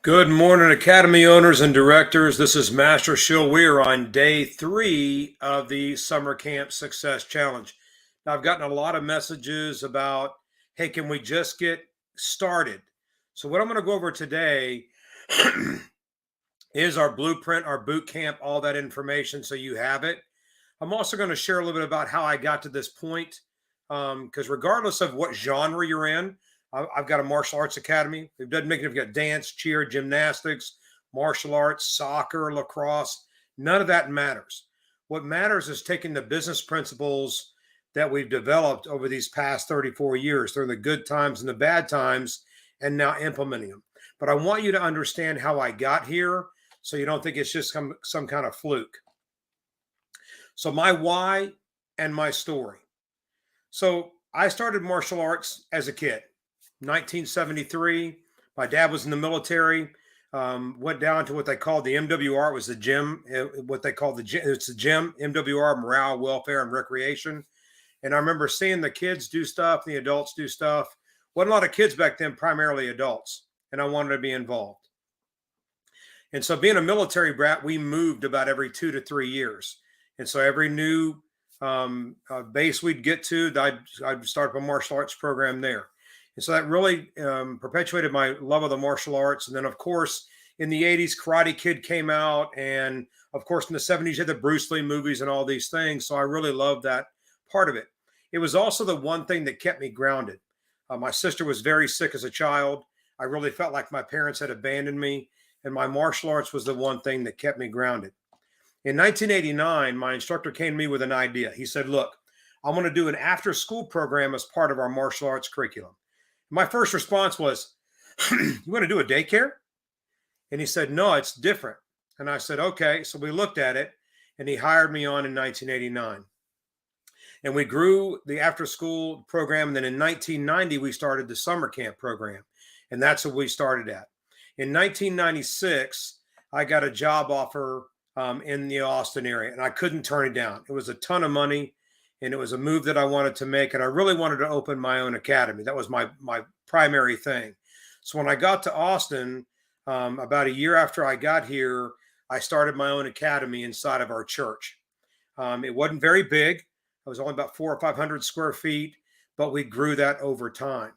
Good morning, Academy owners and directors. This is Master Shill. We are on day 3 of the Summer Camp Success Challenge. Now, I've gotten a lot of messages about, hey, can we just get started? So what I'm going to go over today is our blueprint, our boot camp, all that information so you have it. I'm also going to share a little bit about how I got to this point, because regardless of what genre you're in, I've got a martial arts academy. It doesn't make it if you've got dance, cheer, gymnastics, martial arts, soccer, lacrosse. None of that matters. What matters is taking the business principles that we've developed over these past 34 years, during the good times and the bad times, and now implementing them. But I want you to understand how I got here so you don't think it's just some kind of fluke. So my why and my story. So I started martial arts as a kid. 1973. My dad was in the military. Went down to what they called the MWR. It was the gym. What they called the gym. It's the gym. MWR, Morale, Welfare, and Recreation. And I remember seeing the kids do stuff, the adults do stuff. Wasn't a lot of kids back then, primarily adults. And I wanted to be involved. And so, being a military brat, we moved about every 2 to 3 years. And so, every new base we'd get to, I'd start up a martial arts program there. And so that really perpetuated my love of the martial arts. And then, of course, in the 80s, Karate Kid came out. And, of course, in the 70s, you had the Bruce Lee movies and all these things. So I really loved that part of it. It was also the one thing that kept me grounded. My sister was very sick as a child. I really felt like my parents had abandoned me. And my martial arts was the one thing that kept me grounded. In 1989, my instructor came to me with an idea. He said, look, I want to do an after-school program as part of our martial arts curriculum. My first response was, you want to do a daycare? And he said, no, it's different. And I said, okay. So we looked at it, and he hired me on in 1989. And we grew the after-school program. And then in 1990, we started the summer camp program. And that's what we started at. In 1996, I got a job offer in the Austin area, and I couldn't turn it down. It was a ton of money. And it was a move that I wanted to make. And I really wanted to open my own academy. That was my primary thing. So when I got to Austin, about a year after I got here, I started my own academy inside of our church. It wasn't very big. It was only about 400 or 500 square feet, but we grew that over time.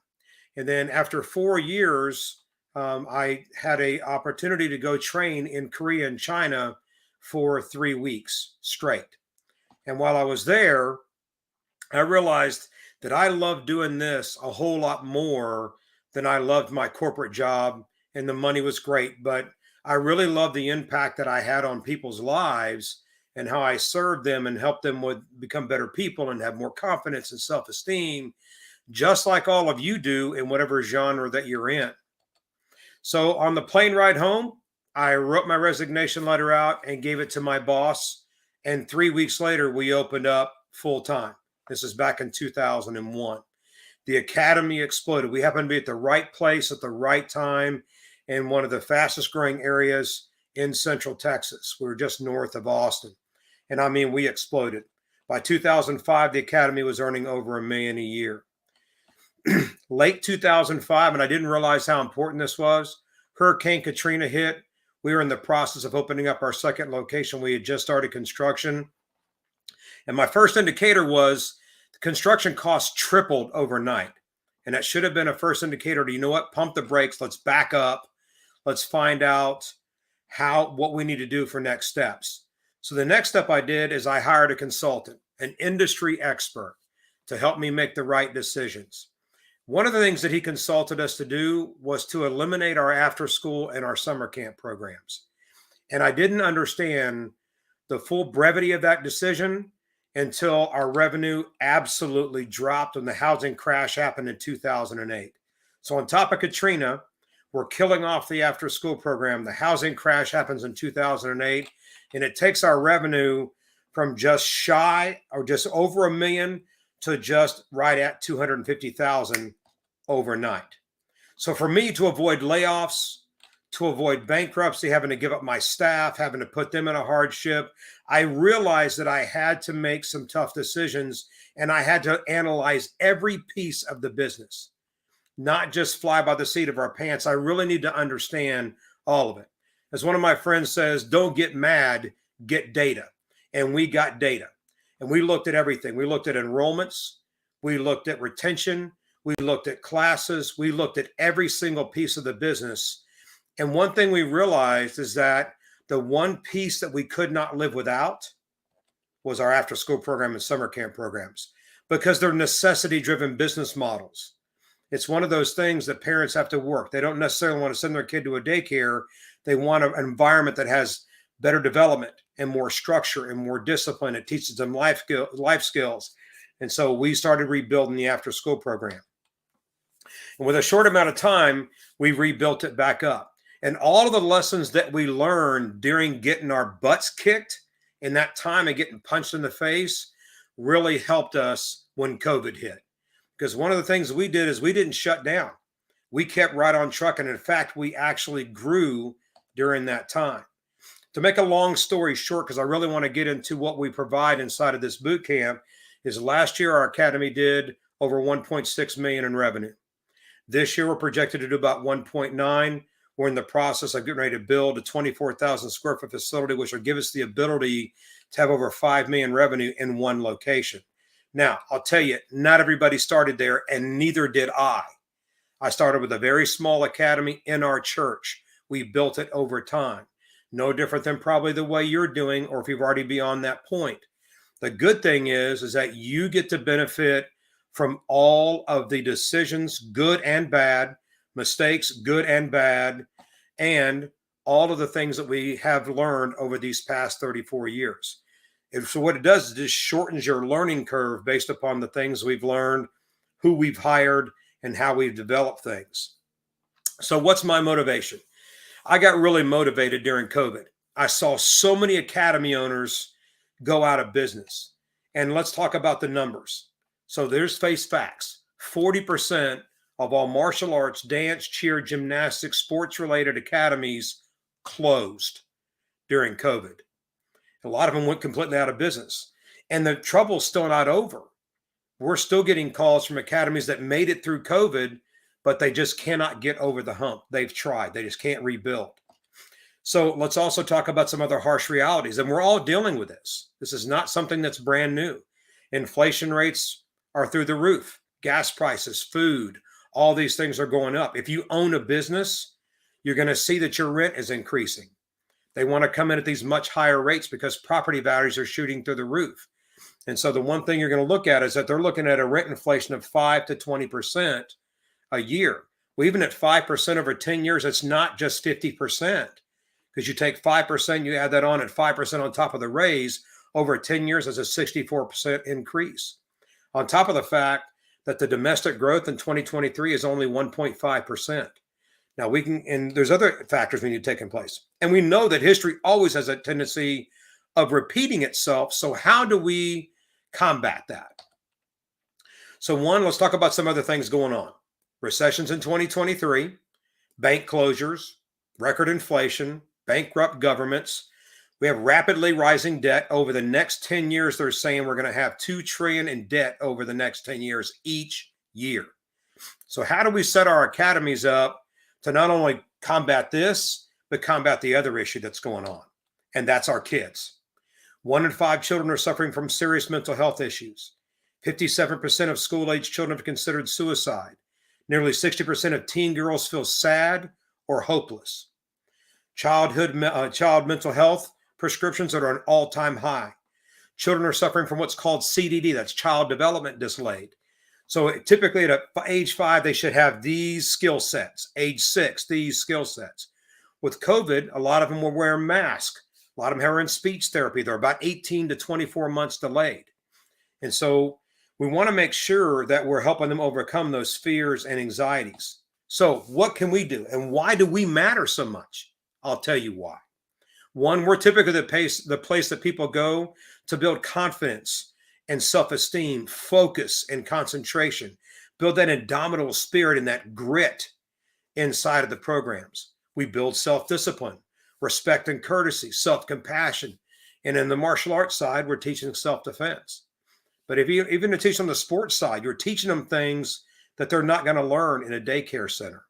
And then after 4 years, I had an opportunity to go train in Korea and China for 3 weeks straight. And while I was there, I realized that I loved doing this a whole lot more than I loved my corporate job, and the money was great. But I really loved the impact that I had on people's lives and how I served them and helped them become better people and have more confidence and self-esteem, just like all of you do in whatever genre that you're in. So on the plane ride home, I wrote my resignation letter out and gave it to my boss. And 3 weeks later, we opened up full time. This is back in 2001. The academy exploded. We happened to be at the right place at the right time in one of the fastest growing areas in Central Texas. We were just north of Austin. And I mean, we exploded. By 2005, the academy was earning over $1 million a year. Late 2005, and I didn't realize how important this was, Hurricane Katrina hit. We were in the process of opening up our second location. We had just started construction. And my first indicator was the construction costs tripled overnight. And that should have been a first indicator to, you know what, pump the brakes, let's back up. Let's find out what we need to do for next steps. So the next step I did is I hired a consultant, an industry expert, to help me make the right decisions. One of the things that he consulted us to do was to eliminate our after school and our summer camp programs. And I didn't understand the full brevity of that decision until our revenue absolutely dropped when the housing crash happened in 2008. So on top of Katrina, we're killing off the after school program. The housing crash happens in 2008, and it takes our revenue from just shy or just over $1 million to just right at 250,000 overnight. So for me to avoid layoffs, to avoid bankruptcy, having to give up my staff, having to put them in a hardship, I realized that I had to make some tough decisions, and I had to analyze every piece of the business, not just fly by the seat of our pants. I really need to understand all of it. As one of my friends says, don't get mad, get data. And we got data. And we looked at everything. We looked at enrollments. We looked at retention. We looked at classes. We looked at every single piece of the business. And one thing we realized is that the one piece that we could not live without was our after-school program and summer camp programs, because they're necessity-driven business models. It's one of those things that parents have to work. They don't necessarily want to send their kid to a daycare. They want an environment that has better development and more structure and more discipline. It teaches them life skills. And so we started rebuilding the after-school program. And with a short amount of time, we rebuilt it back up. And all of the lessons that we learned during getting our butts kicked in that time and getting punched in the face really helped us when COVID hit. Because one of the things we did is we didn't shut down. We kept right on truck. And in fact, we actually grew during that time. To make a long story short, because I really want to get into what we provide inside of this boot camp, is last year our academy did over 1.6 million in revenue. This year we're projected to do about 1.9. We're in the process of getting ready to build a 24,000 square foot facility, which will give us the ability to have over 5 million revenue in one location. Now, I'll tell you, not everybody started there, and neither did I. I started with a very small academy in our church. We built it over time. No different than probably the way you're doing, or if you've already beyond that point. The good thing is that you get to benefit from all of the decisions, good and bad, mistakes, good and bad, and all of the things that we have learned over these past 34 years. And so what it does is it just shortens your learning curve based upon the things we've learned, who we've hired, and how we've developed things. So what's my motivation? I got really motivated during COVID. I saw so many academy owners go out of business. And let's talk about the numbers. So there's face facts. 40% of all martial arts, dance, cheer, gymnastics, sports-related academies closed during COVID. A lot of them went completely out of business. And the trouble's still not over. We're still getting calls from academies that made it through COVID, but they just cannot get over the hump. They've tried. They just can't rebuild. So let's also talk about some other harsh realities. And we're all dealing with this. This is not something that's brand new. Inflation rates are through the roof. Gas prices, food, all these things are going up. If you own a business, you're going to see that your rent is increasing. They want to come in at these much higher rates because property values are shooting through the roof. And so the one thing you're going to look at is that they're looking at a rent inflation of 5 to 20% a year. Well, even at 5% over 10 years, it's not just 50%. Because you take 5%, you add that on at 5% on top of the raise, over 10 years, that's a 64% increase. On top of the fact that the domestic growth in 2023 is only 1.5%. Now and there's other factors we need to take in place. And we know that history always has a tendency of repeating itself. So how do we combat that? So one, let's talk about some other things going on. Recessions in 2023, bank closures, record inflation, bankrupt governments. We have rapidly rising debt. Over the next 10 years, they're saying we're going to have $2 trillion in debt over the next 10 years each year. So how do we set our academies up to not only combat this, but combat the other issue that's going on? And that's our kids. 1 in 5 children are suffering from serious mental health issues. 57% of school-age children have considered suicide. Nearly 60% of teen girls feel sad or hopeless. Child mental health prescriptions that are an all-time high. Children are suffering from what's called CDD, that's child development delayed. So typically at age 5, they should have these skill sets. Age 6, these skill sets. With COVID, a lot of them were wearing masks. A lot of them are in speech therapy. They're about 18 to 24 months delayed. And so we want to make sure that we're helping them overcome those fears and anxieties. So what can we do? And why do we matter so much? I'll tell you why. One, we're typically the place that people go to build confidence and self-esteem, focus and concentration, build that indomitable spirit and that grit inside of the programs. We build self-discipline, respect and courtesy, self-compassion. And in the martial arts side, we're teaching self-defense. But if you even to teach on the sports side, you're teaching them things that they're not going to learn in a daycare center.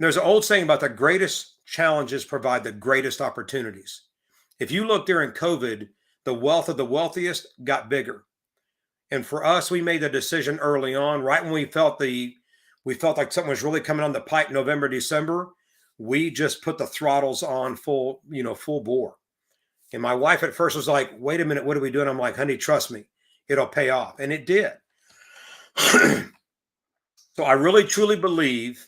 There's an old saying about the greatest challenges provide the greatest opportunities. If you look during COVID, the wealth of the wealthiest got bigger. And for us, we made the decision early on, right when we felt like something was really coming on the pipe, November, December, we just put the throttles on full, full bore. And my wife at first was like, wait a minute, what are we doing? I'm like, honey, trust me, it'll pay off. And it did. So I really truly believe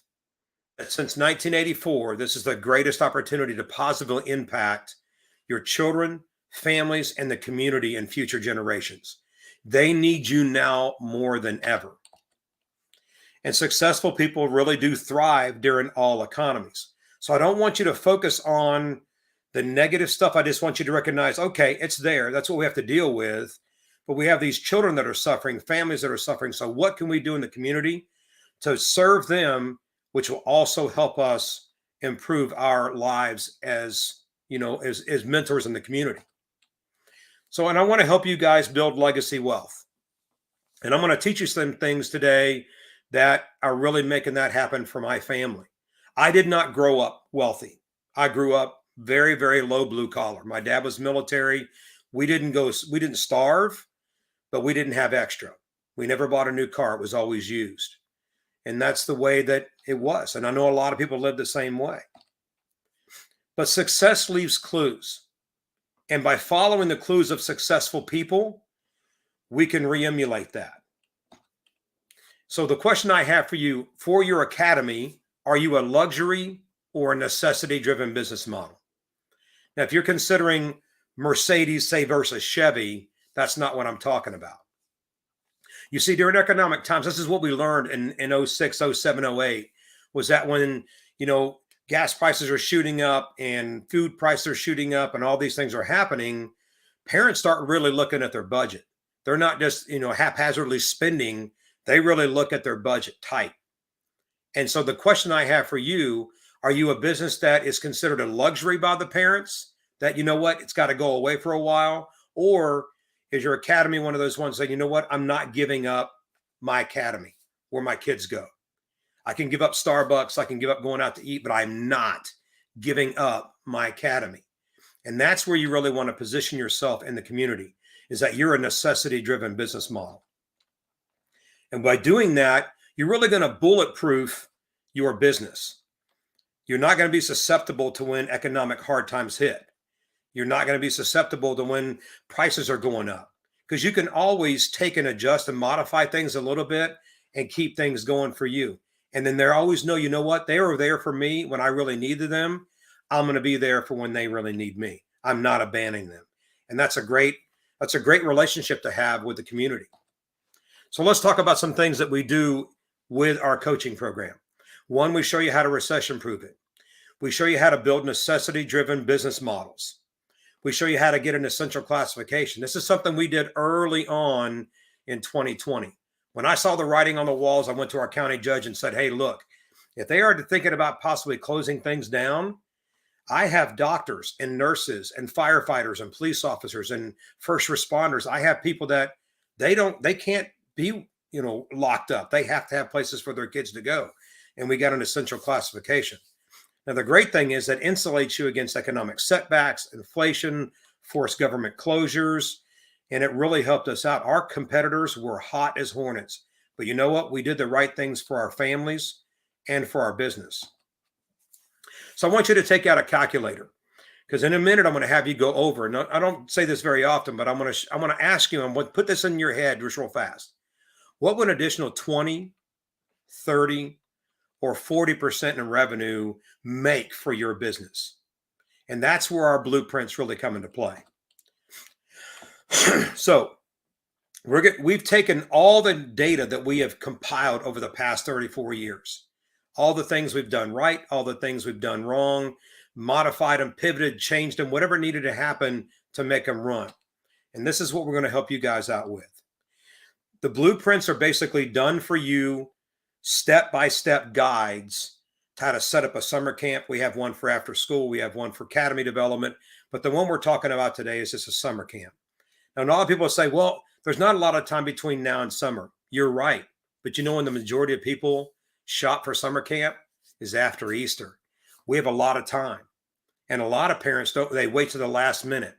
that since 1984, this is the greatest opportunity to positively impact your children, families, and the community and future generations. They need you now more than ever. And successful people really do thrive during all economies. So I don't want you to focus on the negative stuff. I just want you to recognize, okay, it's there. That's what we have to deal with. But we have these children that are suffering, families that are suffering. So what can we do in the community to serve them, which will also help us improve our lives as mentors in the community? So, and I want to help you guys build legacy wealth. And I'm going to teach you some things today that are really making that happen for my family. I did not grow up wealthy. I grew up very, very low blue collar. My dad was military. We didn't starve, but we didn't have extra. We never bought a new car. It was always used. And that's the way that it was. And I know a lot of people live the same way. But success leaves clues. And by following the clues of successful people, we can re-emulate that. So the question I have for you, for your academy, are you a luxury or a necessity-driven business model? Now, if you're considering Mercedes, say, versus Chevy, that's not what I'm talking about. You see, during economic times, this is what we learned in 06, 07, 08, was that when, gas prices are shooting up and food prices are shooting up and all these things are happening, parents start really looking at their budget. They're not just, haphazardly spending. They really look at their budget tight. And so the question I have for you, are you a business that is considered a luxury by the parents that, it's got to go away for a while? Or is your academy one of those ones that, I'm not giving up my academy where my kids go? I can give up Starbucks, I can give up going out to eat, but I'm not giving up my academy. And that's where you really want to position yourself in the community, is that you're a necessity-driven business model. And by doing that, you're really going to bulletproof your business. You're not going to be susceptible to when economic hard times hit. You're not going to be susceptible to when prices are going up, because you can always take and adjust and modify things a little bit and keep things going for you. And then they always know, they were there for me when I really needed them. I'm going to be there for when they really need me. I'm not abandoning them. And that's a great relationship to have with the community. So let's talk about some things that we do with our coaching program. One, we show you how to recession-proof it. We show you how to build necessity-driven business models. We show you how to get an essential classification. This is something we did early on in 2020. When I saw the writing on the walls, I went to our county judge and said, hey, look, if they are thinking about possibly closing things down, I have doctors and nurses and firefighters and police officers and first responders. I have people that they can't be, locked up. They have to have places for their kids to go. And we got an essential classification. Now, the great thing is that insulates you against economic setbacks, inflation, forced government closures, and it really helped us out. Our competitors were hot as hornets, but you know what? We did the right things for our families and for our business. So I want you to take out a calculator, because in a minute, I'm going to have you go over, and I don't say this very often, but I'm going to ask you, I'm going to put this in your head just real fast. What would an additional 20, 30, or 40% in revenue make for your business? And that's where our blueprints really come into play. So we've taken all the data that we have compiled over the past 34 years, all the things we've done right, all the things we've done wrong, modified them, pivoted, changed them, whatever needed to happen to make them run. And this is what we're going to help you guys out with. The blueprints are basically done for you, step-by-step guides to how to set up a summer camp. We have one for after school. We have one for academy development. But the one we're talking about today is just a summer camp. Now, a lot of people say, well, there's not a lot of time between now and summer. You're right. But when the majority of people shop for summer camp is after Easter. We have a lot of time, and a lot of parents don't. They wait to the last minute.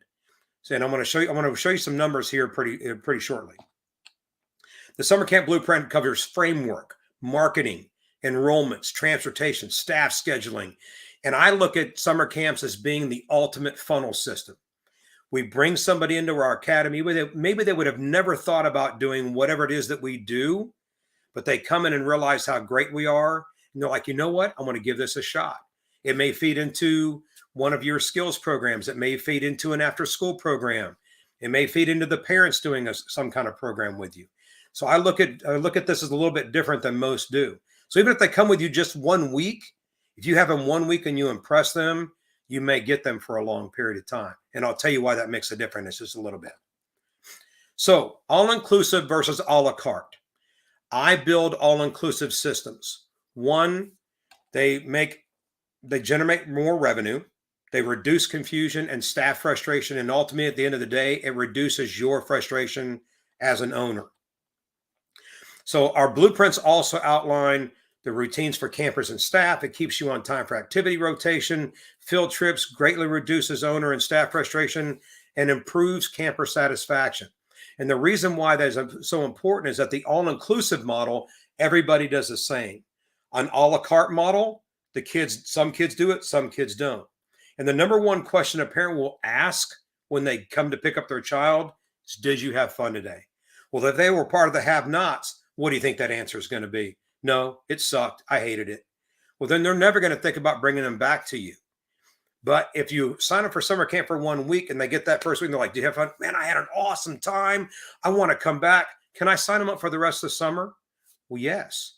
So, and I'm going to show you some numbers here pretty shortly. The Summer Camp Blueprint covers framework, marketing, enrollments, transportation, staff scheduling, and I look at summer camps as being the ultimate funnel system. We bring somebody into our academy, maybe they would have never thought about doing whatever it is that we do, but they come in and realize how great we are. And they're like, you know what? I want to give this a shot. It may feed into one of your skills programs. It may feed into an after-school program. It may feed into the parents doing some kind of program with you. So I look at this as a little bit different than most do. So even if they come with you just 1 week, if you have them 1 week and you impress them, you may get them for a long period of time. And I'll tell you why that makes a difference just a little bit. So all-inclusive versus a la carte. I build all-inclusive systems. One, they generate more revenue. They reduce confusion and staff frustration. And ultimately, at the end of the day, it reduces your frustration as an owner. So our blueprints also outline the routines for campers and staff. It keeps you on time for activity rotation. Field trips greatly reduces owner and staff frustration and improves camper satisfaction. And the reason why that is so important is that the all-inclusive model, everybody does the same. An a la carte model, some kids do it, some kids don't. And the number one question a parent will ask when they come to pick up their child is, did you have fun today? Well, if they were part of the have-nots, what do you think that answer is going to be? No, it sucked. I hated it. Well, then they're never going to think about bringing them back to you. But if you sign up for summer camp for 1 week and they get that first week, and they're like, do you have fun? Man, I had an awesome time. I want to come back. Can I sign them up for the rest of the summer? Well, yes.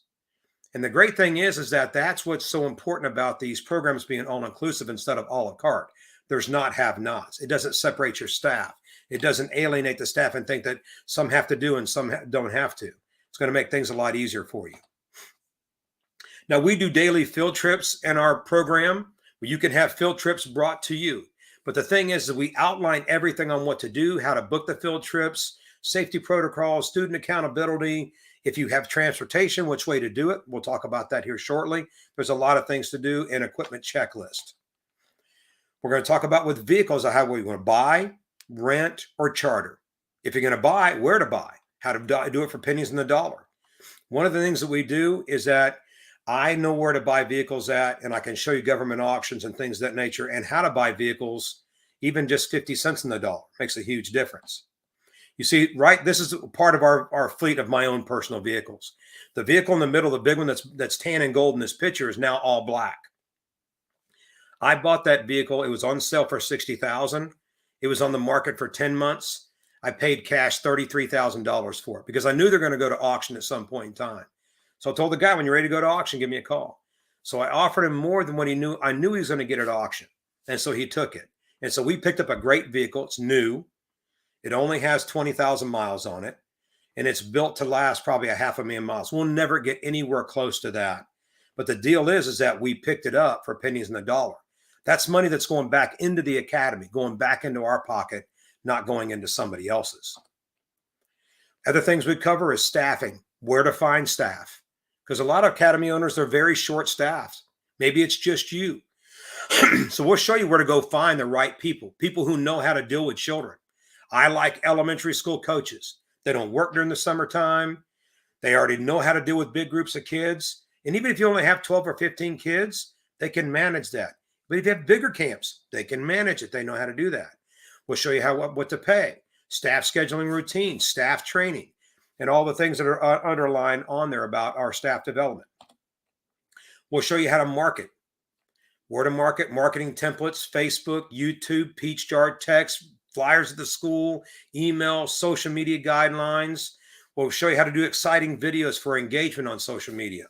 And the great thing is that that's what's so important about these programs being all-inclusive instead of a la carte. There's not have-nots. It doesn't separate your staff. It doesn't alienate the staff and think that some have to do and some don't have to. It's going to make things a lot easier for you. Now, we do daily field trips in our program. You can have field trips brought to you. But the thing is that we outline everything on what to do, how to book the field trips, safety protocols, student accountability. If you have transportation, which way to do it. We'll talk about that here shortly. There's a lot of things to do, an equipment checklist. We're going to talk about with vehicles, how we want to buy, rent, or charter. If you're going to buy, where to buy, how to do it for pennies on the dollar. One of the things that we do is that I know where to buy vehicles at, and I can show you government auctions and things of that nature and how to buy vehicles, even just 50 cents on the dollar makes a huge difference. You see, right, this is part of our fleet of my own personal vehicles. The vehicle in the middle, the big one that's tan and gold in this picture, is now all black. I bought that vehicle. It was on sale for $60,000. It was on the market for 10 months. I paid cash $33,000 for it because I knew they're going to go to auction at some point in time. So I told the guy, when you're ready to go to auction, give me a call. So I offered him more than what he knew. I knew he was going to get at auction. And so he took it. And so we picked up a great vehicle. It's new. It only has 20,000 miles on it. And it's built to last probably 500,000 miles. We'll never get anywhere close to that. But the deal is that we picked it up for pennies on the dollar. That's money that's going back into the academy, going back into our pocket, not going into somebody else's. Other things we cover is staffing, where to find staff. Because a lot of academy owners, they're very short-staffed. Maybe it's just you. So we'll show you where to go find the right people who know how to deal with children. I like elementary school coaches. They don't work during the summertime. They already know how to deal with big groups of kids. And even if you only have 12 or 15 kids, they can manage that. But if you have bigger camps, they can manage it. They know how to do that. We'll show you what to pay, staff scheduling routines, staff training, and all the things that are underlined on there about our staff development. We'll show you how to market, where to market, marketing templates, Facebook, YouTube, Peach Jar text, flyers at the school, email, social media guidelines. We'll show you how to do exciting videos for engagement on social media.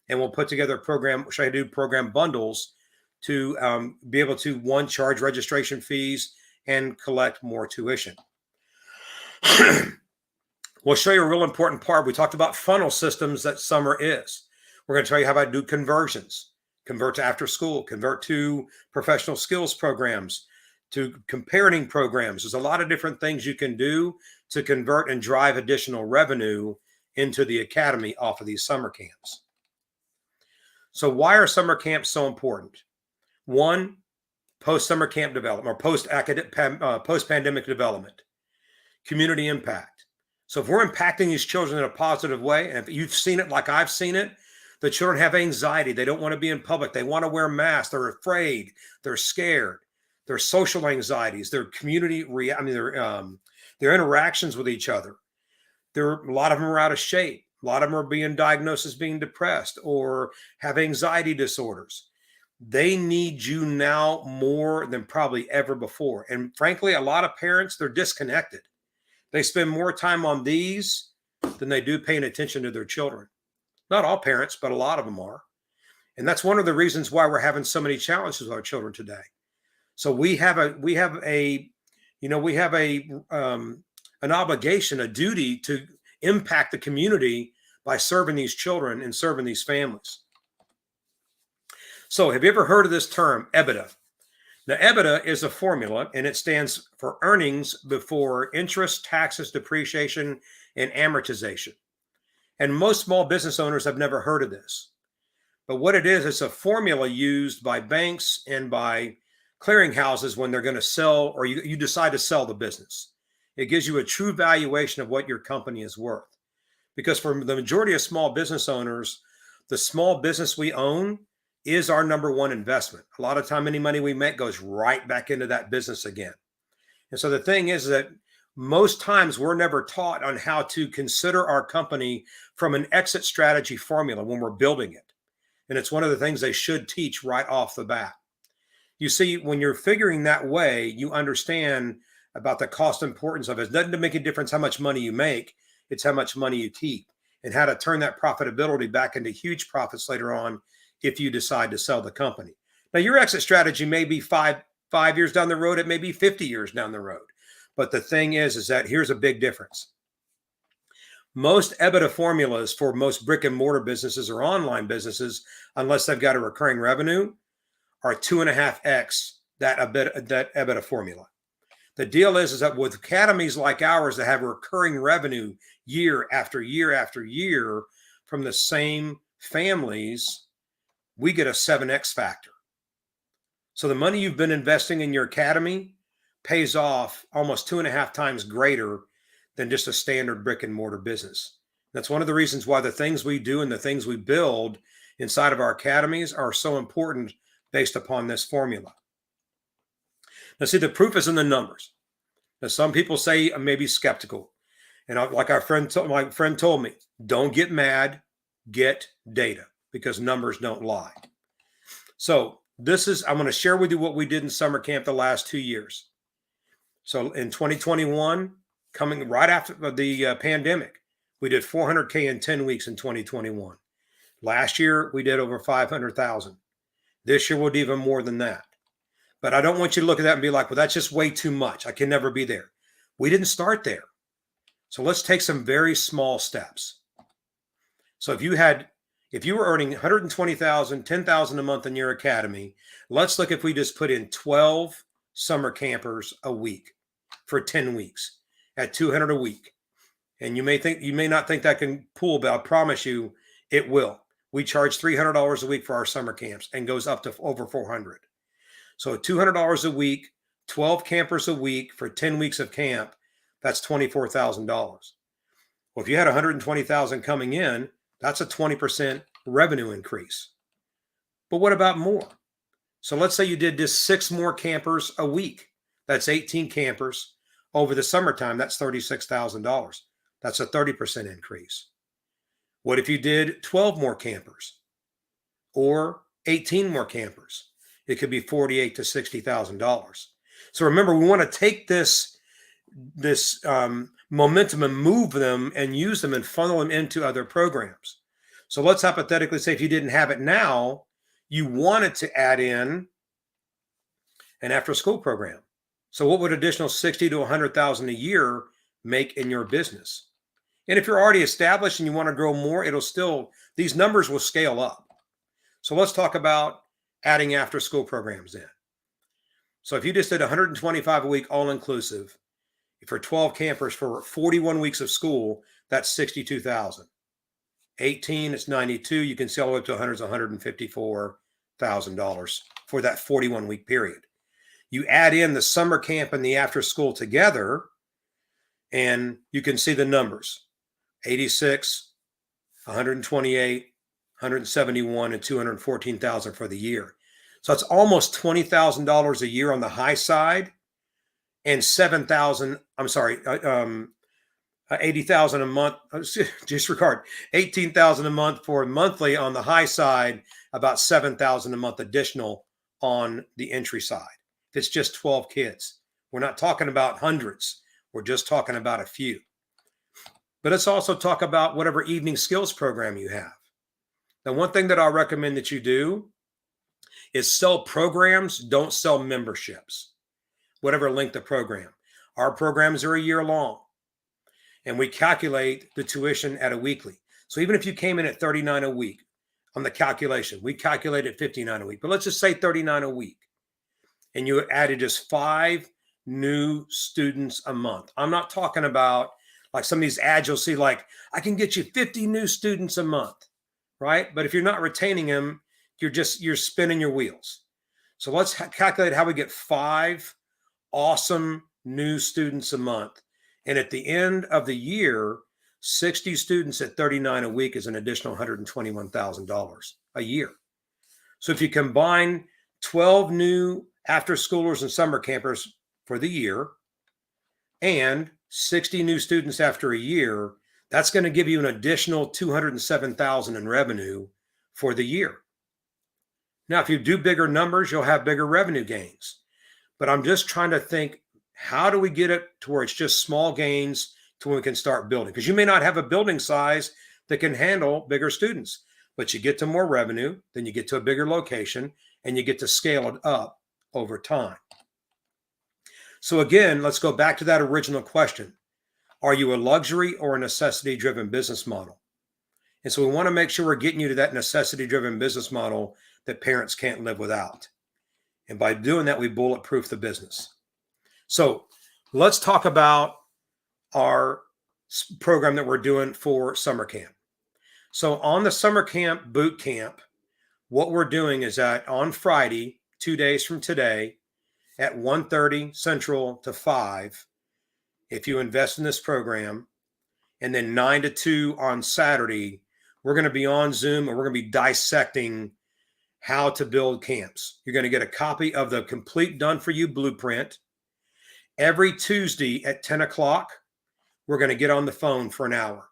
And we'll put together a program, we'll show you how to do program bundles to be able to, one, charge registration fees and collect more tuition. We'll show you a real important part. We talked about funnel systems that summer is. We're going to tell you how to do conversions, convert to after school, convert to professional skills programs, to parenting programs. There's a lot of different things you can do to convert and drive additional revenue into the academy off of these summer camps. So why are summer camps so important? One, post-summer camp development or post-pandemic development, community impact. So if we're impacting these children in a positive way, and if you've seen it like I've seen it, the children have anxiety. They don't want to be in public. They want to wear masks. They're afraid. They're scared. Their social anxieties, their community, their interactions with each other. A lot of them are out of shape. A lot of them are being diagnosed as being depressed or have anxiety disorders. They need you now more than probably ever before. And frankly, a lot of parents, they're disconnected. They spend more time on these than they do paying attention to their children. Not all parents, but a lot of them are. And that's one of the reasons why we're having so many challenges with our children today. So we have an obligation, a duty to impact the community by serving these children and serving these families. So have you ever heard of this term, EBITDA? Now, EBITDA is a formula, and it stands for earnings before interest, taxes, depreciation, and amortization. And most small business owners have never heard of this. But what it is, it's a formula used by banks and by clearinghouses when they're going to sell, or you decide to sell the business. It gives you a true valuation of what your company is worth. Because for the majority of small business owners, the small business we own is our number one investment. A lot of time, any money we make goes right back into that business again. And so the thing is that most times we're never taught on how to consider our company from an exit strategy formula when we're building it. And it's one of the things they should teach right off the bat. You see, when you're figuring that way, you understand about the cost importance of it. It doesn't make a difference how much money you make. It's how much money you keep and how to turn that profitability back into huge profits later on if you decide to sell the company. Now, your exit strategy may be five years down the road. It may be 50 years down the road. But the thing is that here's a big difference. Most EBITDA formulas for most brick and mortar businesses or online businesses, unless they've got a recurring revenue, are 2.5x that EBITDA formula. The deal is that with academies like ours that have recurring revenue year after year after year from the same families, we get a 7x factor. So the money you've been investing in your academy pays off almost 2.5 times greater than just a standard brick and mortar business. That's one of the reasons why the things we do and the things we build inside of our academies are so important based upon this formula. Now, see, the proof is in the numbers. Now, some people say I may be skeptical. And like my friend told me, don't get mad, get data, because numbers don't lie. So I'm going to share with you what we did in summer camp the last 2 years. So in 2021, coming right after the pandemic, we did 400K in 10 weeks in 2021. Last year, we did over 500,000. This year, we'll do even more than that. But I don't want you to look at that and be like, well, that's just way too much. I can never be there. We didn't start there. So let's take some very small steps. So if you were earning 120,000, 10,000 a month in your academy, let's look if we just put in 12 summer campers a week for 10 weeks at $200 a week. And you may not think that can pull, but I promise you it will. We charge $300 a week for our summer camps and goes up to over $400. So $200 a week, 12 campers a week for 10 weeks of camp, that's $24,000. Well, if you had 120,000 coming in, that's a 20% revenue increase. But what about more? So let's say you did just 6 more campers a week. That's 18 campers. Over the summertime, that's $36,000. That's a 30% increase. What if you did 12 more campers or 18 more campers? It could be $48,000 to $60,000. So remember, we want to take this momentum and move them and use them and funnel them into other programs. So let's hypothetically say if you didn't have it now, you wanted to add in an after-school program. So what would additional $60,000 to $100,000 a year make in your business? And if you're already established and you want to grow more, these numbers will scale up. So let's talk about adding after-school programs in. So if you just did 125 a week all-inclusive, for 12 campers for 41 weeks of school, that's $62,000. 18, it's 92. You can see all the way up to 100 is $154,000 for that 41-week period. You add in the summer camp and the after school together, and you can see the numbers: 86, 128, 171, and 214,000 for the year. So it's almost $20,000 a year on the high side, and 80,000 a month. Disregard 18,000 a month for monthly on the high side, about 7,000 a month additional on the entry side. If it's just 12 kids, we're not talking about hundreds. We're just talking about a few. But let's also talk about whatever evening skills program you have. Now, one thing that I recommend that you do is sell programs, don't sell memberships, whatever length of program. Our programs are a year long, and we calculate the tuition at a weekly. So even if you came in at $39 a week on the calculation, we calculate at $59 a week, but let's just say $39 a week, and you added just 5 new students a month. I'm not talking about like some of these ads you'll see, like, I can get you 50 new students a month, right? But if you're not retaining them, you're spinning your wheels. So let's calculate how we get 5 awesome new students a month. And at the end of the year, 60 students at $39 a week is an additional $121,000 a year. So if you combine 12 new after schoolers and summer campers for the year and 60 new students after a year, that's going to give you an additional $207,000 in revenue for the year. Now, if you do bigger numbers, you'll have bigger revenue gains. But I'm just trying to think, how do we get it to where it's just small gains to when we can start building? Because you may not have a building size that can handle bigger students, but you get to more revenue, then you get to a bigger location, and you get to scale it up over time. So again, let's go back to that original question. Are you a luxury or a necessity-driven business model? And so we want to make sure we're getting you to that necessity-driven business model that parents can't live without. And by doing that, we bulletproof the business. So let's talk about our program that we're doing for summer camp. So on the summer camp boot camp, what we're doing is that on Friday, 2 days from today, at 1:30 Central to 5, if you invest in this program, and then 9 to 2 on Saturday, we're going to be on Zoom and we're going to be dissecting how to build camps. You're going to get a copy of the complete done for you blueprint. Every Tuesday at 10 o'clock, we're going to get on the phone for an hour.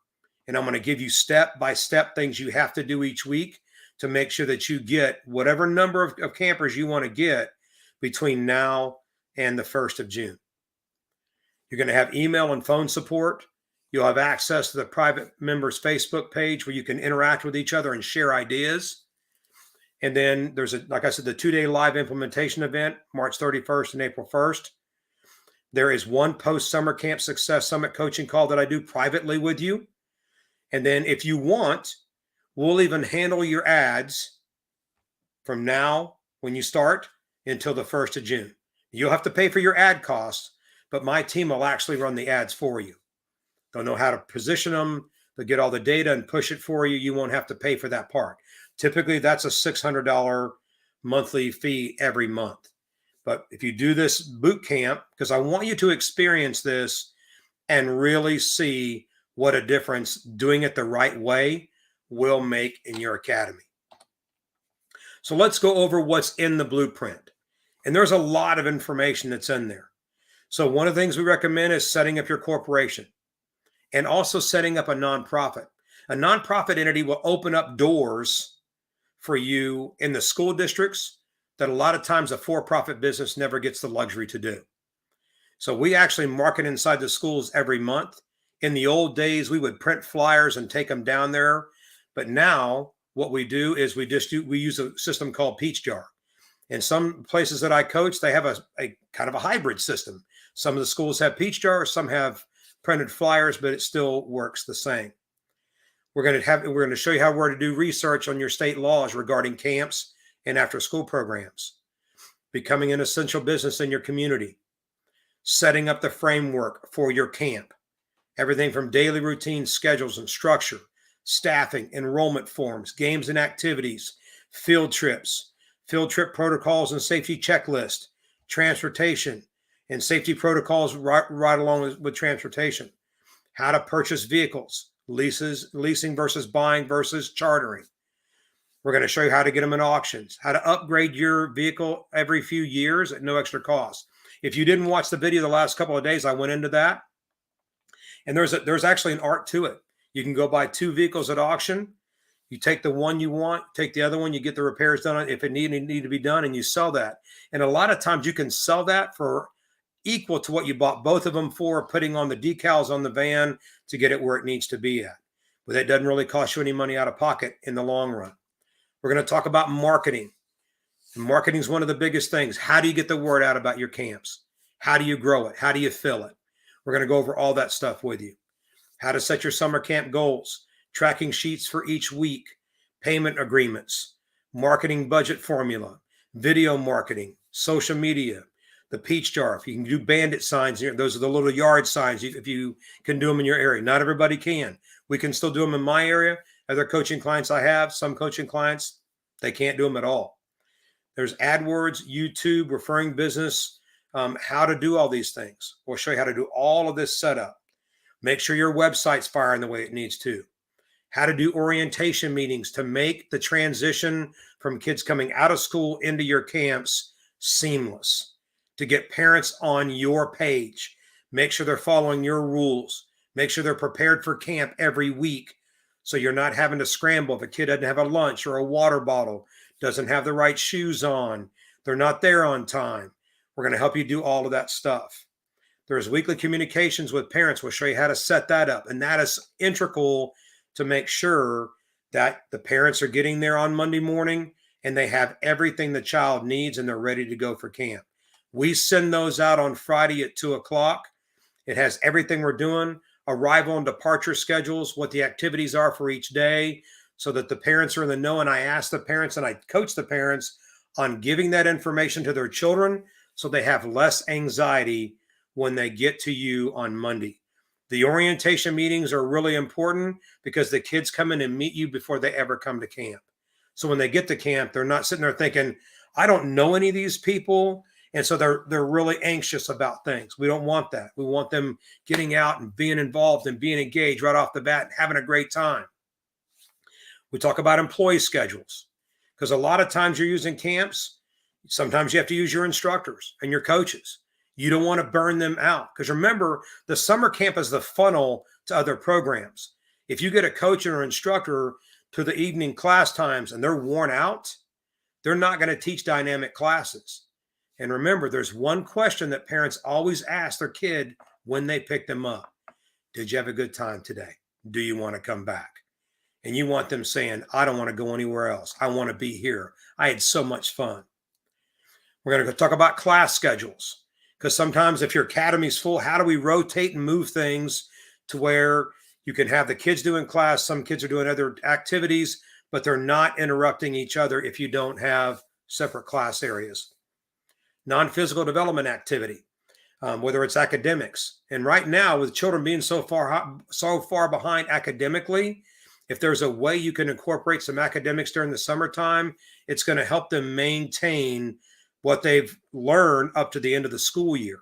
And I'm going to give you step-by-step things you have to do each week to make sure that you get whatever number of campers you want to get between now and the 1st of June. You're going to have email and phone support. You'll have access to the private members Facebook page where you can interact with each other and share ideas. And then there's, like I said, the 2-day live implementation event, March 31st and April 1st. There is one post-summer camp success summit coaching call that I do privately with you. And then if you want, we'll even handle your ads from now when you start until the 1st of June. You'll have to pay for your ad costs, but my team will actually run the ads for you. They'll know how to position them. They'll get all the data and push it for you. You won't have to pay for that part. Typically, that's a $600 monthly fee every month. But if you do this boot camp, because I want you to experience this and really see what a difference doing it the right way will make in your academy. So let's go over what's in the blueprint. And there's a lot of information that's in there. So one of the things we recommend is setting up your corporation and also setting up a nonprofit. A nonprofit entity will open up doors for you in the school districts that a lot of times a for-profit business never gets the luxury to do. So we actually market inside the schools every month. In the old days, we would print flyers and take them down there. But now what we do is we use a system called Peach Jar. In some places that I coach, they have a kind of a hybrid system. Some of the schools have Peach Jar, some have printed flyers, but it still works the same. We're going to show you how to do research on your state laws regarding camps and after school programs, becoming an essential business in your community, setting up the framework for your camp, everything from daily routine schedules and structure, staffing, enrollment forms, games and activities, field trips, field trip protocols and safety checklist, transportation, and safety protocols right along with transportation, how to purchase vehicles, leasing versus buying versus chartering. We're going to show you how to get them in auctions, how to upgrade your vehicle every few years at no extra cost. If you didn't watch the video the last couple of days, I went into that. And there's actually an art to it. You can go buy 2 vehicles at auction. You take the one you want, take the other one, you get the repairs done if it need to be done, and you sell that. And a lot of times you can sell that for equal to what you bought both of them for, putting on the decals on the van to get it where it needs to be at. But that doesn't really cost you any money out of pocket in the long run. We're going to talk about marketing. Marketing is one of the biggest things. How do you get the word out about your camps? How do you grow it? How do you fill it? We're going to go over all that stuff with you. How to set your summer camp goals, tracking sheets for each week, payment agreements, marketing budget formula, video marketing, social media, the peach jar. If you can do bandit signs, those are the little yard signs if you can do them in your area. Not everybody can. We can still do them in my area. Other coaching clients I have, some coaching clients, they can't do them at all. There's AdWords, YouTube, referring business, how to do all these things. We'll show you how to do all of this setup. Make sure your website's firing the way it needs to. How to do orientation meetings to make the transition from kids coming out of school into your camps seamless. To get parents on your page. Make sure they're following your rules. Make sure they're prepared for camp every week. So you're not having to scramble if a kid doesn't have a lunch or a water bottle, doesn't have the right shoes on, they're not there on time. We're going to help you do all of that stuff. There's weekly communications with parents. We'll show you how to set that up. And that is integral to make sure that the parents are getting there on Monday morning and they have everything the child needs and they're ready to go for camp. We send those out on Friday at 2:00. It has everything we're doing, arrival and departure schedules, what the activities are for each day, so that the parents are in the know. And I ask the parents and I coach the parents on giving that information to their children so they have less anxiety when they get to you on Monday. The orientation meetings are really important because the kids come in and meet you before they ever come to camp. So when they get to camp, they're not sitting there thinking, I don't know any of these people. And so they're really anxious about things. We don't want that. We want them getting out and being involved and being engaged right off the bat and having a great time. We talk about employee schedules because a lot of times you're using camps. Sometimes you have to use your instructors and your coaches. You don't want to burn them out because remember, the summer camp is the funnel to other programs. If you get a coach or instructor to the evening class times and they're worn out, they're not going to teach dynamic classes. And remember, there's one question that parents always ask their kid when they pick them up. Did you have a good time today? Do you want to come back? And you want them saying, I don't want to go anywhere else. I want to be here. I had so much fun. We're going to go talk about class schedules because sometimes if your academy's full, how do we rotate and move things to where you can have the kids doing class, some kids are doing other activities, but they're not interrupting each other if you don't have separate class areas. Non-physical development activity, whether it's academics. And right now, with children being so far behind academically, if there's a way you can incorporate some academics during the summertime, it's going to help them maintain what they've learned up to the end of the school year.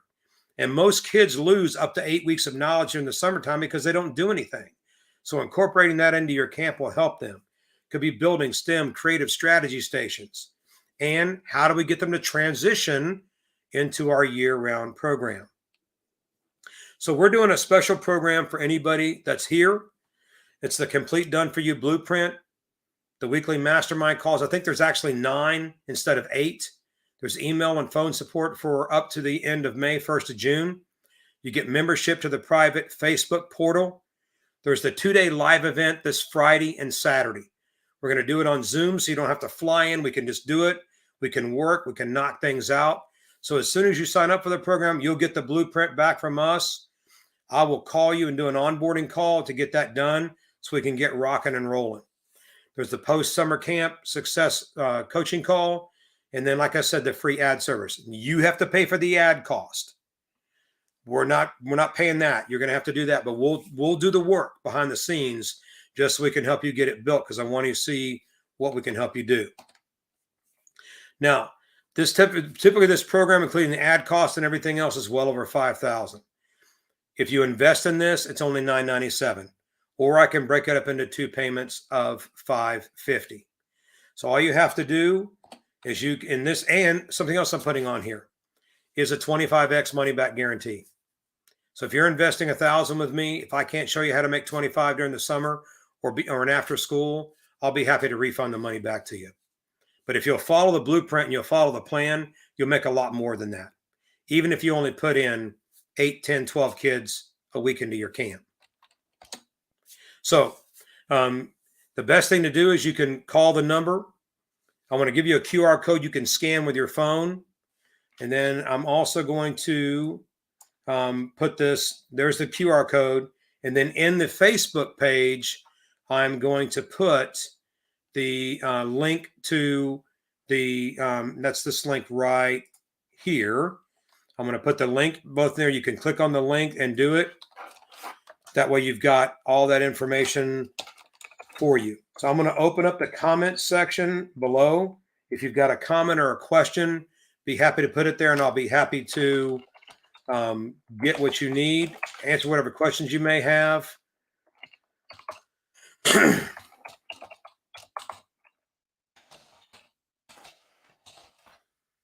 And most kids lose up to 8 weeks of knowledge in the summertime because they don't do anything. So incorporating that into your camp will help them. Could be building STEM creative strategy stations. And how do we get them to transition into our year-round program? So we're doing a special program for anybody that's here. It's the Complete Done For You Blueprint, the weekly mastermind calls. I think there's actually 9 instead of 8. There's email and phone support for up to the end of May, 1st of June. You get membership to the private Facebook portal. There's the 2-day live event this Friday and Saturday. We're going to do it on Zoom so you don't have to fly in. We can just do it. We can work. We can knock things out. So as soon as you sign up for the program, you'll get the blueprint back from us. I will call you and do an onboarding call to get that done so we can get rocking and rolling. There's the post-summer camp success coaching call. And then, like I said, the free ad service. You have to pay for the ad cost. We're not paying that. You're going to have to do that, but we'll do the work behind the scenes just so we can help you get it built, because I want you to see what we can help you do. Now, this typically this program, including the ad cost and everything else, is well over $5,000. If you invest in this, it's only $997, or I can break it up into 2 payments of $550. So all you have to do is in this, and something else I'm putting on here is a 25x money back guarantee. So if you're investing $1,000 with me, if I can't show you how to make 25 during the summer or an after school, I'll be happy to refund the money back to you. But if you'll follow the blueprint and you'll follow the plan, you'll make a lot more than that, even if you only put in 8, 10, 12 kids a week into your camp. So the best thing to do is you can call the number. I want to give you a QR code you can scan with your phone. And then I'm also going to put this, there's the QR code. And then in the Facebook page, I'm going to put the link to the, that's this link right here. I'm going to put the link both there. You can click on the link and do it. That way you've got all that information for you. So I'm going to open up the comment section below. If you've got a comment or a question, be happy to put it there, and I'll be happy to get what you need, answer whatever questions you may have. And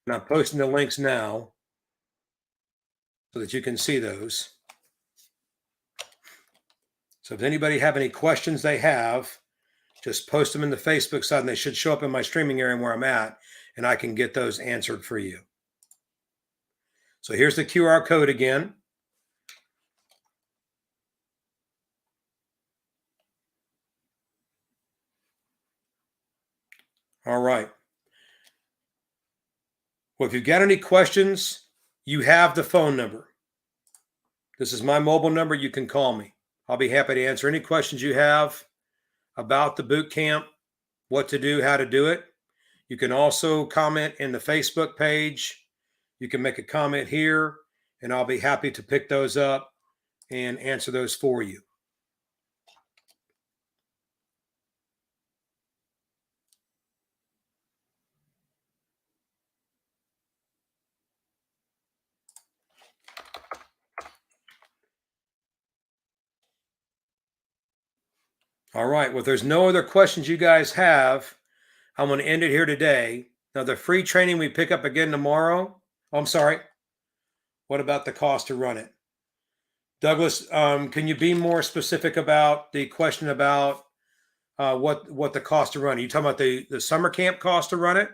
I'm posting the links now so that you can see those. So if anybody have any questions they have, just post them in the Facebook side, and they should show up in my streaming area where I'm at, and I can get those answered for you. So here's the QR code again. All right. Well, if you've got any questions, you have the phone number. This is my mobile number. You can call me. I'll be happy to answer any questions you have about the boot camp, what to do, how to do it. You can also comment in the Facebook page. You can make a comment here, and I'll be happy to pick those up and answer those for you. All right. Well, if there's no other questions you guys have, I'm going to end it here today. Now, the free training we pick up again tomorrow. Oh, I'm sorry. What about the cost to run it? Douglas, can you be more specific about the question about what the cost to run? Are you talking about the summer camp cost to run it?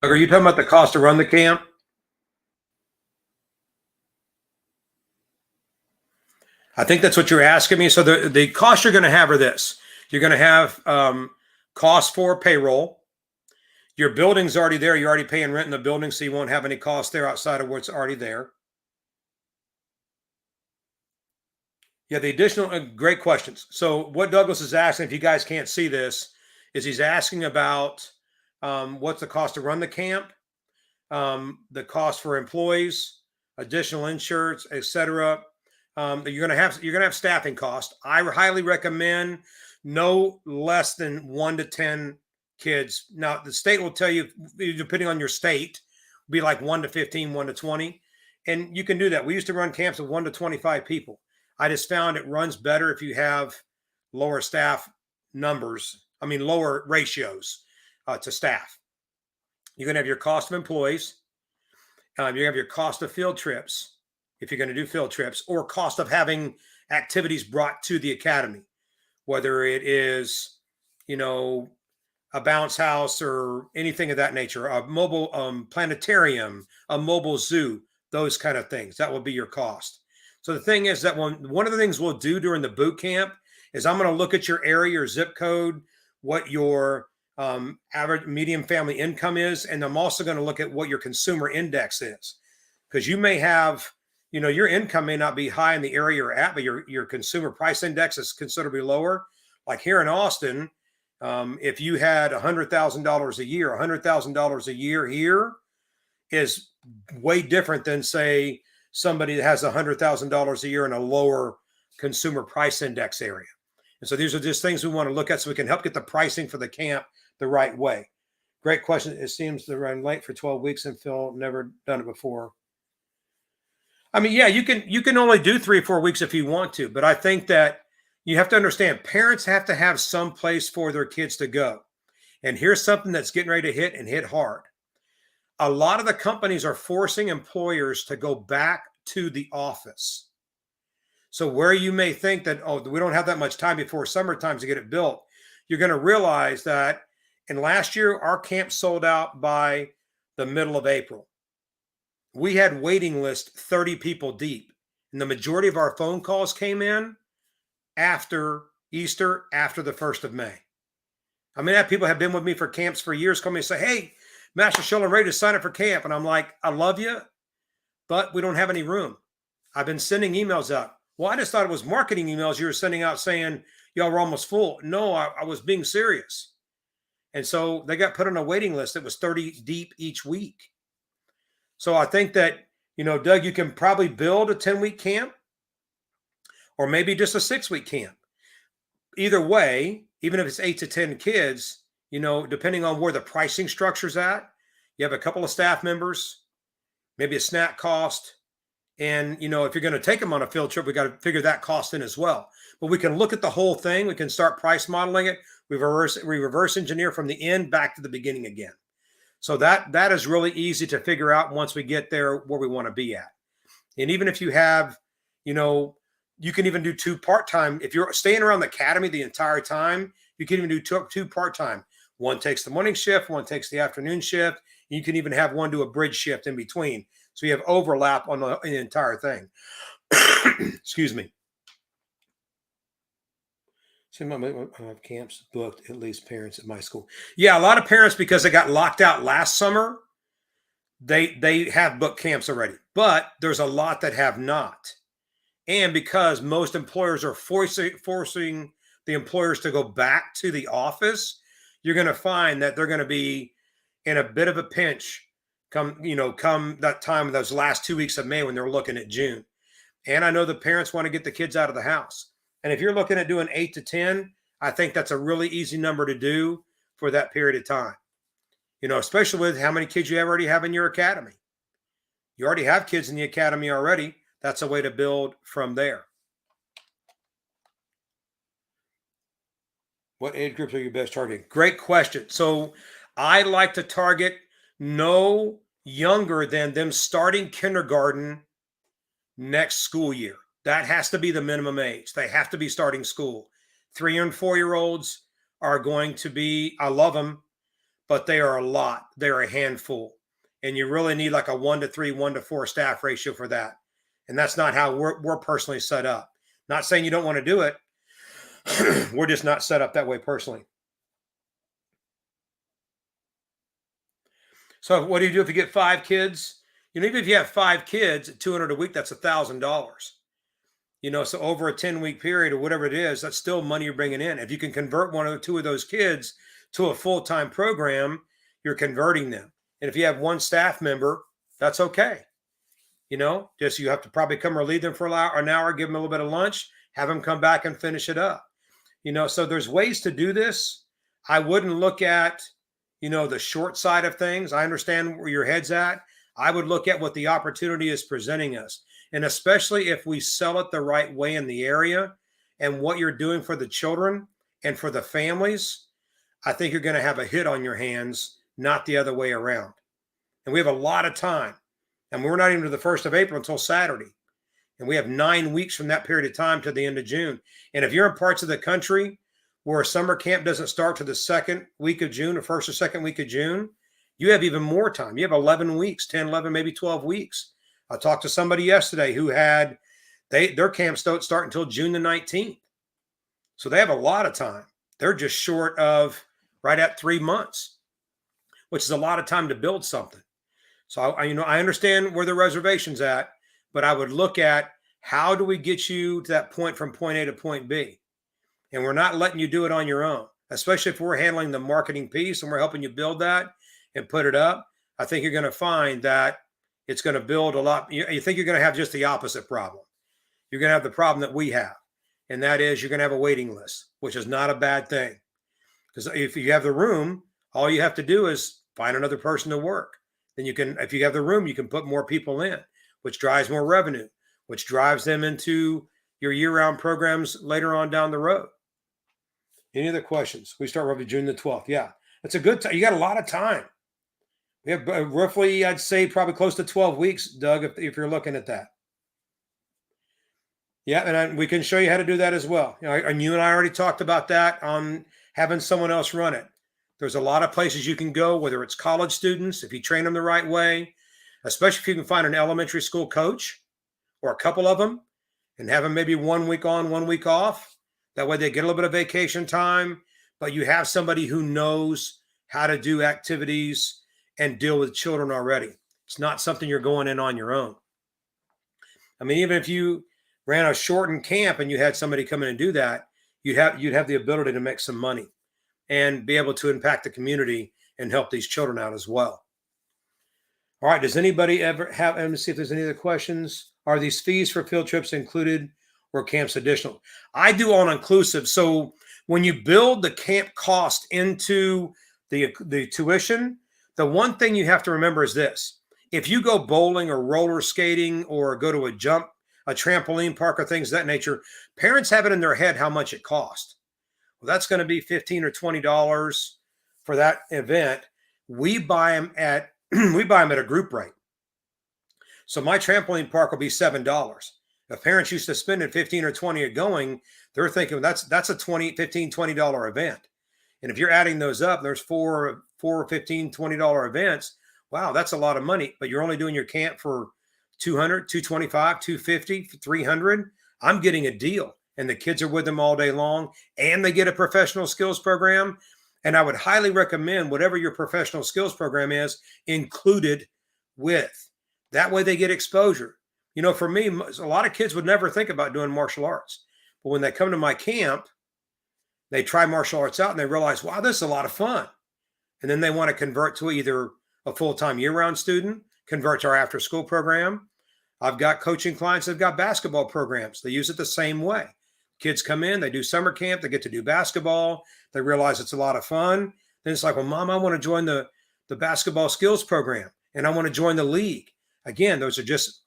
Are you talking about the cost to run the camp? I think that's what you're asking me. So the costs you're going to have are this. You're going to have costs for payroll. Your building's already there. You're already paying rent in the building, so you won't have any costs there outside of what's already there. Yeah, the additional, great questions. So what Douglas is asking, if you guys can't see this, is he's asking about what's the cost to run the camp, the cost for employees, additional insurance, etc. You're gonna have staffing costs. I highly recommend no less than 1 to 10 kids. Now the state will tell you, depending on your state, be like 1 to 15, 1 to 20, and you can do that. We used to run camps of 1 to 25 people. I just found it runs better if you have lower staff numbers. I mean, lower ratios to staff. You're going to have your cost of employees. You're going to have your cost of field trips, if you're going to do field trips, or cost of having activities brought to the academy, whether it is, a bounce house or anything of that nature, a mobile planetarium, a mobile zoo, those kind of things. That will be your cost. So the thing is that one of the things we'll do during the boot camp is I'm going to look at your area, your zip code, what your average median family income is, and I'm also going to look at what your consumer index is, because you may have, your income may not be high in the area you're at, but your consumer price index is considerably lower. Like here in Austin, if you had $100,000 a year, $100,000 a year here is way different than, say, somebody that has $100,000 a year in a lower consumer price index area. And so these are just things we want to look at so we can help get the pricing for the camp the right way. Great question. It seems to run late for 12 weeks and Phil never done it before. I mean, yeah, you can only do 3 or 4 weeks if you want to, but I think that you have to understand parents have to have some place for their kids to go. And here's something that's getting ready to hit hard. A lot of the companies are forcing employers to go back to the office. So where you may think that, oh, we don't have that much time before summertime to get it built, you're going to realize that in last year, our camp sold out by the middle of April. We had waiting list 30 people deep. And the majority of our phone calls came in after Easter, after the 1st of May. I mean, people have been with me for camps for years, come and say, hey, Master Shull, I'm ready to sign up for camp. And I'm like, I love you, but we don't have any room. I've been sending emails out. Well, I just thought it was marketing emails you were sending out saying y'all were almost full. No, I was being serious. And so they got put on a waiting list that was 30 deep each week. So I think that, Doug, you can probably build a 10-week camp or maybe just a 6-week camp. Either way, even if it's 8 to 10 kids, depending on where the pricing structure's at, you have a couple of staff members, maybe a snack cost. And, if you're going to take them on a field trip, we got to figure that cost in as well. But we can look at the whole thing. We can start price modeling it. We reverse engineer from the end back to the beginning again. So that is really easy to figure out once we get there where we want to be at. And even if you have, you can even do 2 part-time. If you're staying around the academy the entire time, you can even do two part-time. One takes the morning shift, one takes the afternoon shift. You can even have one do a bridge shift in between. So you have overlap on the entire thing. Excuse me. So I have camps booked, at least parents at my school. Yeah, a lot of parents, because they got locked out last summer, they have booked camps already. But there's a lot that have not. And because most employers are forcing the employers to go back to the office, you're going to find that they're going to be in a bit of a pinch come that time, those last 2 weeks of May when they're looking at June. And I know the parents want to get the kids out of the house. And if you're looking at doing 8 to 10, I think that's a really easy number to do for that period of time. Especially with how many kids you already have in your academy. You already have kids in the academy already. That's a way to build from there. What age groups are you best targeting? Great question. So I like to target no younger than them starting kindergarten next school year. That has to be the minimum age. They have to be starting school. 3 and 4-year-olds are going to be, I love them, but they are a lot. They're a handful. And you really need like a 1-3, 1-4 staff ratio for that. And that's not how we're personally set up. Not saying you don't want to do it. We're just not set up that way personally. So what do you do if you get 5 kids? Even if you have 5 kids at $200 a week, that's $1,000. So over a 10-week period or whatever it is, that's still money you're bringing in. If you can convert 1 or 2 of those kids to a full-time program, you're converting them. And if you have 1 staff member, that's okay. Just you have to probably come relieve them for an hour, give them a little bit of lunch, have them come back and finish it up. So there's ways to do this. I wouldn't look at, the short side of things. I understand where your head's at. I would look at what the opportunity is presenting us. And especially if we sell it the right way in the area and what you're doing for the children and for the families, I think you're going to have a hit on your hands, not the other way around. And we have a lot of time. And we're not even to the 1st of April until Saturday. And we have 9 weeks from that period of time to the end of June. And if you're in parts of the country where a summer camp doesn't start to the 2nd week of June or 1st or 2nd week of June, you have even more time. You have 11 weeks, 10, 11, maybe 12 weeks. I talked to somebody yesterday who had their camps don't start until June the 19th. So they have a lot of time. They're just short of right at 3 months, which is a lot of time to build something. So I understand where the reservation's at, but I would look at how do we get you to that point from point A to point B? And we're not letting you do it on your own, especially if we're handling the marketing piece and we're helping you build that and put it up. I think you're going to find that it's going to build a lot. You think you're going to have just the opposite problem. You're going to have the problem that we have, and that is you're going to have a waiting list, which is not a bad thing. Because if you have the room, all you have to do is find another person to work. Then you can, if you have the room, you can put more people in, which drives more revenue, which drives them into your year-round programs later on down the road. Any other questions? We start roughly June the 12th. Yeah, that's a good time. You got a lot of time. We have roughly, I'd say, probably close to 12 weeks, Doug, if you're looking at that. Yeah, and we can show you how to do that as well. And you and I already talked about that on having someone else run it. There's a lot of places you can go, whether it's college students, if you train them the right way, especially if you can find an elementary school coach or a couple of them and have them maybe 1 week on, 1 week off. That way they get a little bit of vacation time, but you have somebody who knows how to do activities and deal with children already. It's not something you're going in on your own. I mean, even if you ran a shortened camp and you had somebody come in and do that, you'd have the ability to make some money and be able to impact the community and help these children out as well. All right. Does anybody ever have, let me see if there's any other questions. Are these fees for field trips included or camps additional? I do all inclusive. So when you build the camp cost into the tuition, the one thing you have to remember is this. If you go bowling or roller skating or go to a trampoline park or things of that nature, parents have it in their head how much it costs. Well, that's going to be $15 or $20 for that event. We buy them at a group rate. So my trampoline park will be $7. If parents used to spend it 15 or 20 at going, they're thinking that's a $15, $20 event. And if you're adding those up, there's four $15, $20 events. Wow, that's a lot of money. But you're only doing your camp for $200, $225, $250, $300. I'm getting a deal. And the kids are with them all day long, and they get a professional skills program. And I would highly recommend whatever your professional skills program is included with. That way they get exposure. You know, for me, a lot of kids would never think about doing martial arts. But when they come to my camp, they try martial arts out and they realize, wow, this is a lot of fun. And then they want to convert to either a full-time year-round student, convert to our after-school program. I've got coaching clients that have got basketball programs. They use it the same way. Kids come in, they do summer camp, they get to do basketball. They realize it's a lot of fun. Then it's like, well, Mom, I want to join the basketball skills program and I want to join the league. Again, those are just,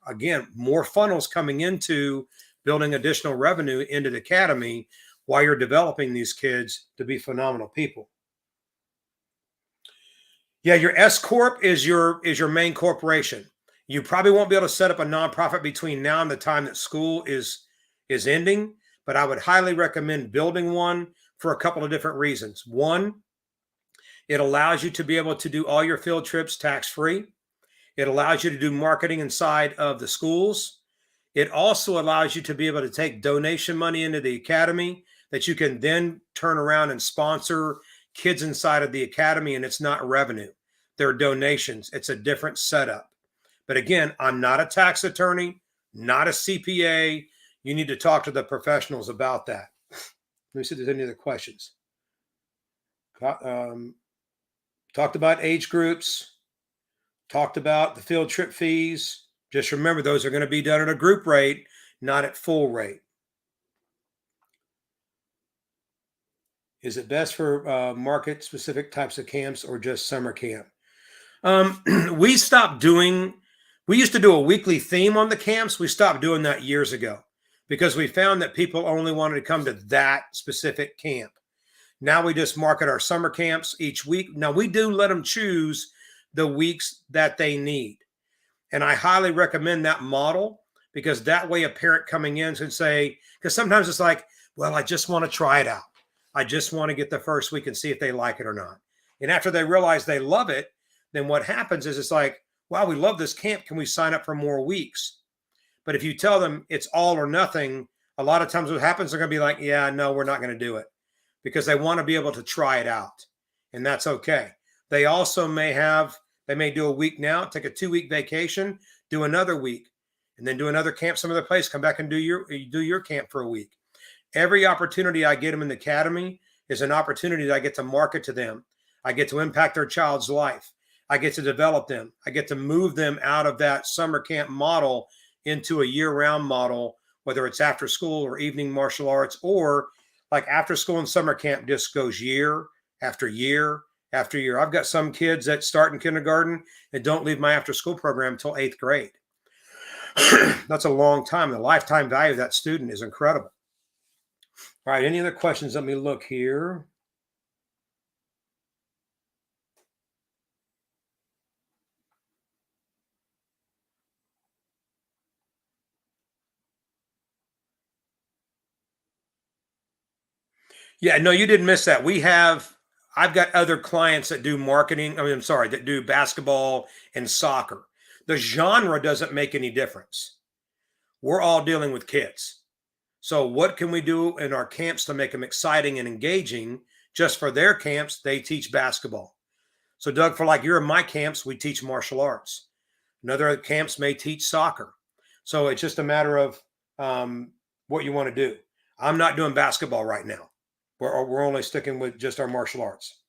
more funnels coming into building additional revenue into the academy while you're developing these kids to be phenomenal people. Yeah, your S Corp is your main corporation. You probably won't be able to set up a nonprofit between now and the time that school is ending, but I would highly recommend building one for a couple of different reasons. One, it allows you to be able to do all your field trips tax-free. It allows you to do marketing inside of the schools. It also allows you to be able to take donation money into the academy that you can then turn around and sponsor kids inside of the academy, and it's not revenue. They're donations. It's a different setup. But again, I'm not a tax attorney, not a CPA. You need to talk to the professionals about that. Let me see if there's any other questions. Talked about age groups, talked about the field trip fees. Just remember, those are going to be done at a group rate, not at full rate. Is it best for market-specific types of camps or just summer camp? We used to do a weekly theme on the camps. We stopped doing that years ago because we found that people only wanted to come to that specific camp. Now we just market our summer camps each week. Now we do let them choose the weeks that they need. And I highly recommend that model because that way a parent coming in can say, because sometimes it's like, well, I just want to try it out. I just want to get the first week and see if they like it or not. And after they realize they love it, then what happens is it's like, wow, we love this camp. Can we sign up for more weeks? But if you tell them it's all or nothing, a lot of times what happens, they're going to be like, yeah, no, we're not going to do it, because they want to be able to try it out. And that's okay. They also they may do a week now, take a 2-week vacation, do another week, and then do another camp some other place, come back and do your camp for a week. Every opportunity I get them in the academy is an opportunity that I get to market to them. I get to impact their child's life. I get to develop them. I get to move them out of that summer camp model into a year-round model, whether it's after school or evening martial arts, or like after school and summer camp just goes year after year after year. I've got some kids that start in kindergarten and don't leave my after school program until 8th grade. That's a long time. The lifetime value of that student is incredible. All right, any other questions? Let me look here. Yeah, no, you didn't miss that. I've got other clients that do marketing. I mean, I'm sorry, that do basketball and soccer. The genre doesn't make any difference. We're all dealing with kids. So what can we do in our camps to make them exciting and engaging? Just for their camps, they teach basketball. So Doug, for like you're in my camps, we teach martial arts. Another camps may teach soccer. So it's just a matter of what you want to do. I'm not doing basketball right now. We're only sticking with just our martial arts.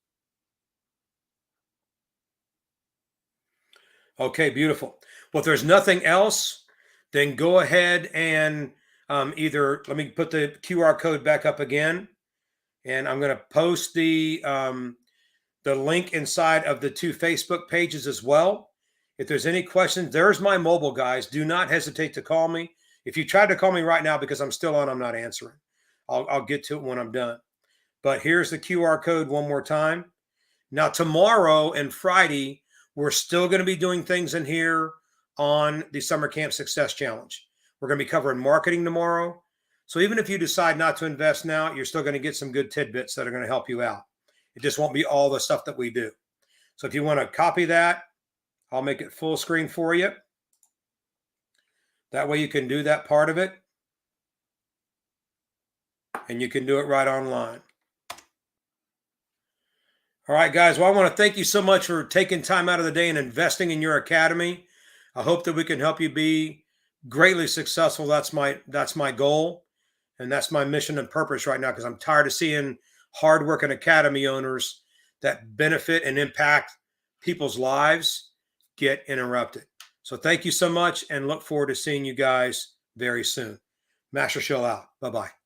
Okay, beautiful. Well, if there's nothing else, then go ahead and either let me put the QR code back up again, and I'm going to post the link inside of the 2 Facebook pages as well. If there's any questions, there's my mobile, guys. Do not hesitate to call me. If you tried to call me right now because I'm still on, I'm not answering. I'll get to it when I'm done. But here's the QR code one more time. Now, tomorrow and Friday, we're still going to be doing things in here on the Summer Camp Success Challenge. We're going to be covering marketing tomorrow. So even if you decide not to invest now, you're still going to get some good tidbits that are going to help you out. It just won't be all the stuff that we do. So if you want to copy that, I'll make it full screen for you. That way you can do that part of it. And you can do it right online. All right, guys. Well, I want to thank you so much for taking time out of the day and investing in your academy. I hope that we can help you be greatly successful. That's my goal, and that's my mission and purpose right now, because I'm tired of seeing hardworking academy owners that benefit and impact people's lives get interrupted. So thank you so much, and look forward to seeing you guys very soon. Master Show out. Bye-bye.